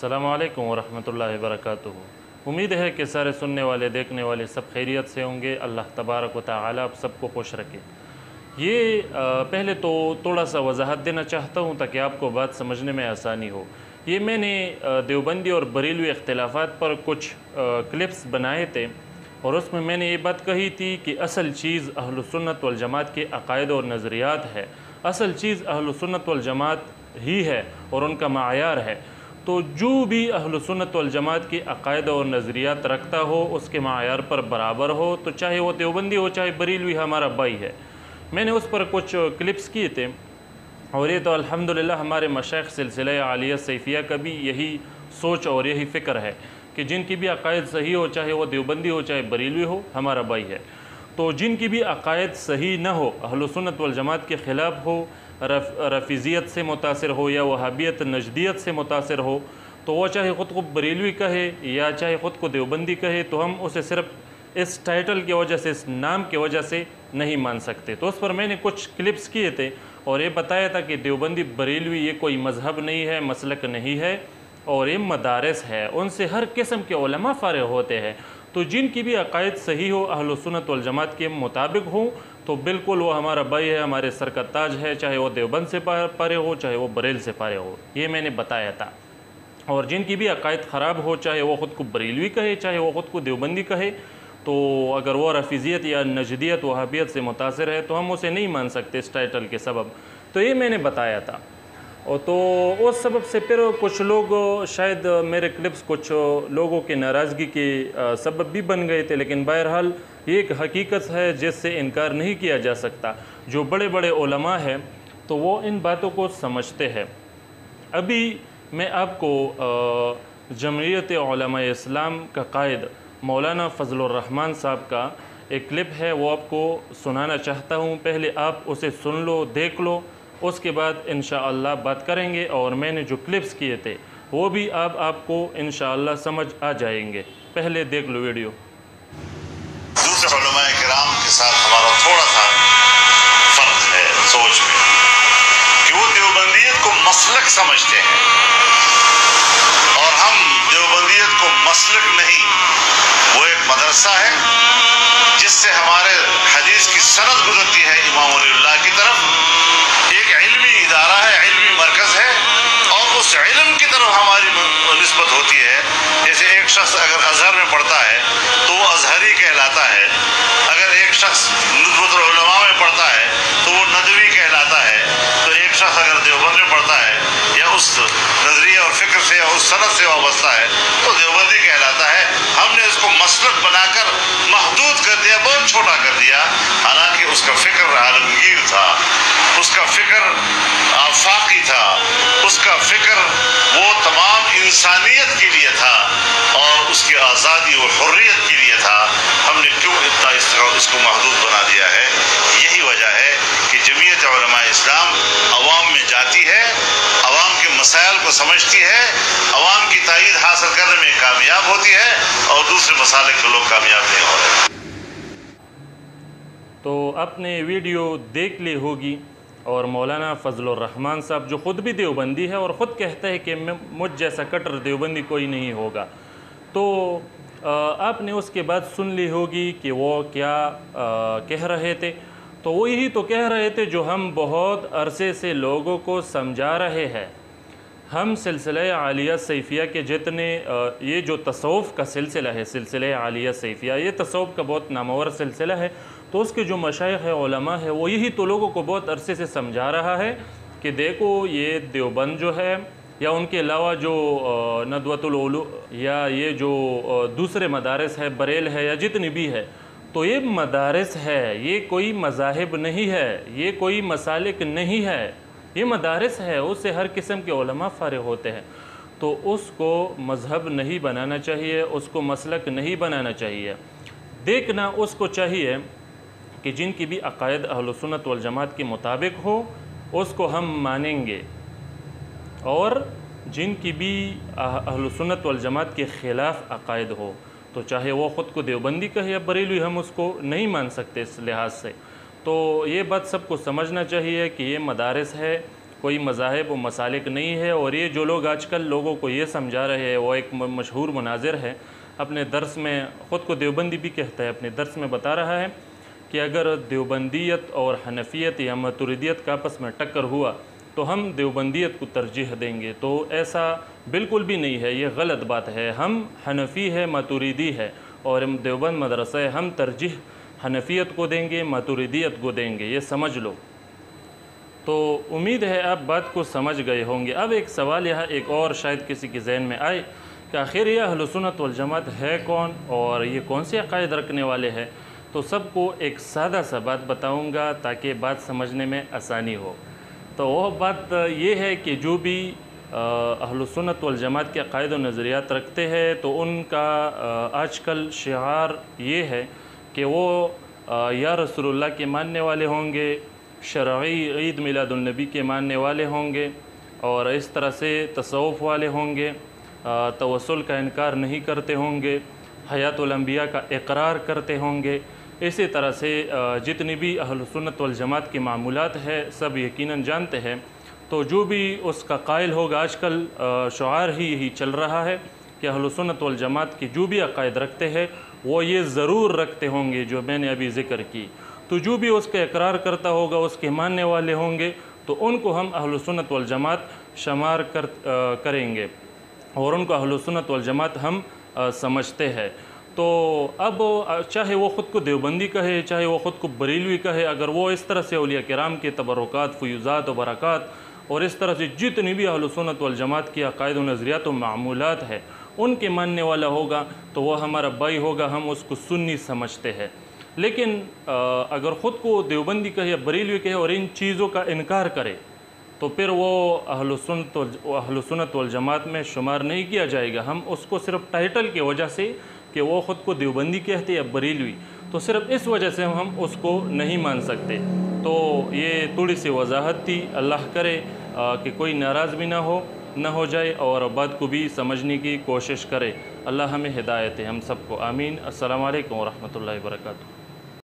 अस्सलामु अलैकुम वरहमतुल्लाहि वबरकातुहू। उम्मीद है कि सारे सुनने वाले देखने वाले सब खैरियत से होंगे। अल्लाह तबारक व तआला आप सबको खुश रखे। ये पहले तो थोड़ा सा वजाहत देना चाहता हूँ ताकि आपको बात समझने में आसानी हो। ये मैंने देवबंदी और बरेलवी इख्तिलाफ़ात पर कुछ क्लिप्स बनाए थे और उसमें मैंने ये बात कही थी कि असल चीज़ अहलुस सुन्नत वल जमात के अक़ायद और नज़रियात है। असल चीज़ अहलुस सुन्नत वल जमात ही है और उनका मायार है। तो जो भी अहलुस सुन्नत वल जमात के अक़ायद और नज़रियात रखता हो उसके मायार पर बराबर हो, तो चाहे वो देवबंदी हो चाहे बरेलवी, हमारा भाई है। मैंने उस पर कुछ क्लिप्स किए थे और ये तो अल्हम्दुलिल्लाह हमारे मशाइख़ सिलसिला आलिया सैफ़िया का भी यही सोच और यही फ़िक्र है कि जिनकी भी अक़ायद सही हो, चाहे वो देवबंदी हो चाहे बरेलवी हो, हमारा भाई है। तो जिनकी भी अक़ायद सही न हो, अहलुस सुन्नत वल जमात के ख़िलाफ़ हो, रफ़ीज़ियत से मुतासिर हो या वहाबियत नजदियत से मुतासिर हो, तो वो चाहे ख़ुद को बरेलवी कहे या चाहे ख़ुद को देवबंदी कहे, तो हम उसे सिर्फ़ इस टाइटल की वजह से, इस नाम की वजह से नहीं मान सकते। तो उस पर मैंने कुछ क्लिप्स किए थे और ये बताया था कि देवबंदी बरेलवी ये कोई मज़हब नहीं है, मसलक नहीं है और ये मदारस है, उनसे हर किस्म के उलमा फ़ारिग़ होते हैं। तो जिनकी भी अक़ायद सही हो, अहलुस सुन्नत वल जमात के मुताबिक हो, तो बिल्कुल वो हमारा भाई है, हमारे सर का ताज है, चाहे वो देवबंद से फ़ारिग़ हो चाहे वो बरेल से फ़ारिग़ हो। ये मैंने बताया था। और जिनकी भी अक़ायद ख़राब हो, चाहे वो ख़ुद को बरेलवी कहे चाहे वो ख़ुद को देवबंदी कहे, तो अगर वो रफ़ीज़ियत या नजदियत वहाबियत से मुतासिर है तो हम उसे नहीं मान सकते इस टाइटल के सबब। तो ये मैंने बताया था। और तो उस सबब से फिर कुछ लोग शायद मेरे क्लिप्स कुछ लोगों के नाराज़गी के सबब भी बन गए थे, लेकिन बहरहाल ये एक हकीकत है जिससे इनकार नहीं किया जा सकता। जो बड़े बड़े उलमा हैं तो वो इन बातों को समझते हैं। अभी मैं आपको जमईयत उलमा इस्लाम का कायद मौलाना फ़ज़लुर रहमान साहब का एक क्लिप है, वो आपको सुनाना चाहता हूँ। पहले आप उसे सुन लो, देख लो, उसके बाद इंशाअल्लाह बात करेंगे। और मैंने जो क्लिप्स किए थे वो भी आपको इंशाअल्लाह समझ आ जाएंगे। पहले देख लो वीडियो। दूसरे उलमा किराम के साथ हमारा थोड़ा सा फ़र्क है सोच में कि वो देवबंदियत को मसलक समझते हैं और हम देवबंदियत को मसलक नहीं, वो एक मदरसा है जिससे हमारे हदीस की सनद गुजरती है इमाम वलीउल्लाह की तरफ। एक इल्मी इदारा है, इल्मी मरकज़ है और उस इल्म की तरफ हमारी निस्बत होती है। जैसे एक शख्स अगर अज़हर में पढ़ता है तो वो अज़हरी कहलाता है, अगर एक शख्स नुज़्वतुल उलमा में पढ़ता है तो वो नदवी कहलाता है, तो एक शख्स अगर देवबंद में पढ़ता है या उस नज़रिया और फ़िक्र से या उस सनद से वाबस्ता है तो देवबंदी कहलाता है। हमने उसको मसलक बनाकर महदूद कर दिया, बहुत छोटा कर दिया, हालांकि उसका फ़िक्र आलमगीर था, उसका फ़िक्र आफाकी था, उसका फ़िक्र वो तमाम इंसानियत के लिए था और उसकी आज़ादी और हुर्रियत के लिए था। हमने क्यों इतना इसको महदूद बना दिया है? यही वजह है कि जमीयत उलमा इस्लाम अवाम में जाती है, अवाम के मसाइल को समझती है, अवाम की तायीद हासिल करने में कामयाब होती है और दूसरे मसाले के लोग कामयाब नहीं हो रहे। तो आपने वीडियो देख ली होगी और मौलाना फ़ज़लुर रहमान साहब जो ख़ुद भी देवबंदी है और ख़ुद कहता है कि मुझ जैसा कट्टर देवबंदी कोई नहीं होगा, तो आपने उसके बाद सुन ली होगी कि वो क्या कह रहे थे। तो वो यही तो कह रहे थे जो हम बहुत अरसे से लोगों को समझा रहे हैं। हम सिलसिला आलिया सैफ़िया के जितने ये जो तसव्वुफ़ का सिलसिला है, सिलसिला आलिया सैफ़िया, ये तसव्वुफ़ का बहुत नामवर सिलसिला है। तो उसके जो मशाइख़ है, उलमा है, वो यही तो लोगों को बहुत अरसे से समझा रहा है कि देखो ये देवबंद जो है या उनके अलावा जो नदवतुल उलू या ये जो दूसरे मदारस है, बरेल है या जितनी भी है, तो ये मदारस है, ये कोई मज़ाहिब नहीं है, ये कोई मसालिक नहीं है, ये मदारस है, उससे हर किस्म के उलमा फ़ारिग़ होते हैं। तो उसको मज़हब नहीं बनाना चाहिए, उसको मसलक नहीं बनाना चाहिए। देखना उसको चाहिए कि जिनकी भी अक़ायद अहलुस सुन्नत वल जमात के मुताबिक हो उसको हम मानेंगे, और जिनकी भी अहलुस सुन्नत वल जमात के ख़िलाफ़ अक़ायद हो, तो चाहे वो ख़ुद को देवबंदी कहे या बरेलवी, हम उसको नहीं मान सकते इस लिहाज से। तो ये बात सबको समझना चाहिए कि ये मदारस है کوئی مذاہب و مسالک نہیں ہے۔ اور یہ جو لوگ آج کل لوگوں کو یہ سمجھا رہے ہیں، وہ ایک مشہور مناظر ہے، اپنے درس میں خود کو دیوبندی بھی کہتا ہے، اپنے درس میں بتا رہا ہے کہ اگر دیوبندیت اور حنفیت یا ماتریدیت کا آپس میں ٹکر ہوا تو ہم دیوبندیت کو ترجیح دیں گے۔ تو ایسا بالکل بھی نہیں ہے، یہ غلط بات ہے۔ ہم حنفی ہے، ماتریدی ہے، اور ہم دیوبند مدرسہ ہے، ہم ترجیح حنفیت کو دیں گے، ماتریدیت کو دیں گے، یہ سمجھ لو۔ تو امید ہے آپ بات کو سمجھ گئے ہوں گے۔ اب ایک سوال یہاں ایک اور شاید کسی کے ذہن میں آئے کہ آخر یہ اہل سنت والجماعت ہے کون اور یہ کون سے عقائد رکھنے والے ہیں؟ تو سب کو ایک سادہ سا بات بتاؤں گا تاکہ بات سمجھنے میں آسانی ہو۔ تو وہ بات یہ ہے کہ جو بھی اہل سنت والجماعت کے عقائد و نظریات رکھتے ہیں تو ان کا آج کل شعار یہ ہے کہ وہ یا رسول اللہ کے ماننے والے ہوں گے، شرعی عید میلاد النبی کے ماننے والے ہوں گے، اور اس طرح سے تصوف والے ہوں گے، توسل کا انکار نہیں کرتے ہوں گے، حیات الانبیاء کا اقرار کرتے ہوں گے۔ اسی طرح سے جتنی بھی اہل سنت والجماعت کی معمولات ہے سب یقیناً جانتے ہیں۔ تو جو بھی اس کا قائل ہوگا، آج کل شعار ہی یہی چل رہا ہے کہ اہل سنت والجماعت کی جو بھی عقائد رکھتے ہیں وہ یہ ضرور رکھتے ہوں گے جو میں نے ابھی ذکر کی۔ تو جو بھی اس کا اقرار کرتا ہوگا، اس کے ماننے والے ہوں گے، تو ان کو ہم اہل سنت والجماعت شمار کریں گے، اور ان کو اہل سنت والجماعت ہم سمجھتے ہیں۔ تو اب چاہے وہ خود کو دیوبندی کہے، چاہے وہ خود کو بریلوی کہے، اگر وہ اس طرح سے اولیاء کرام کے تبرکات، فیوزات و برکات اور اس طرح سے جتنی بھی اہل سنت والجماعت کی عقائد و نظریات و معمولات ہے ان کے ماننے والا ہوگا تو وہ ہمارا بھائی ہوگا، ہم اس کو سنی سمجھتے ہیں۔ لیکن اگر خود کو دیوبندی کہے یا بریلوی کہے اور ان چیزوں کا انکار کرے تو پھر وہ اہل سنت والجماعت میں شمار نہیں کیا جائے گا۔ ہم اس کو صرف ٹائٹل کی وجہ سے کہ وہ خود کو دیوبندی کہتے یا بریلوی، تو صرف اس وجہ سے ہم اس کو نہیں مان سکتے۔ تو یہ تھوڑی سی وضاحت تھی، اللہ کرے کہ کوئی ناراض بھی نہ ہو جائے اور بات کو بھی سمجھنے کی کوشش کرے۔ اللہ ہمیں ہدایت ہے ہم سب کو، آمین۔ السلام علیکم ورحمۃ اللہ وبرکاتہ۔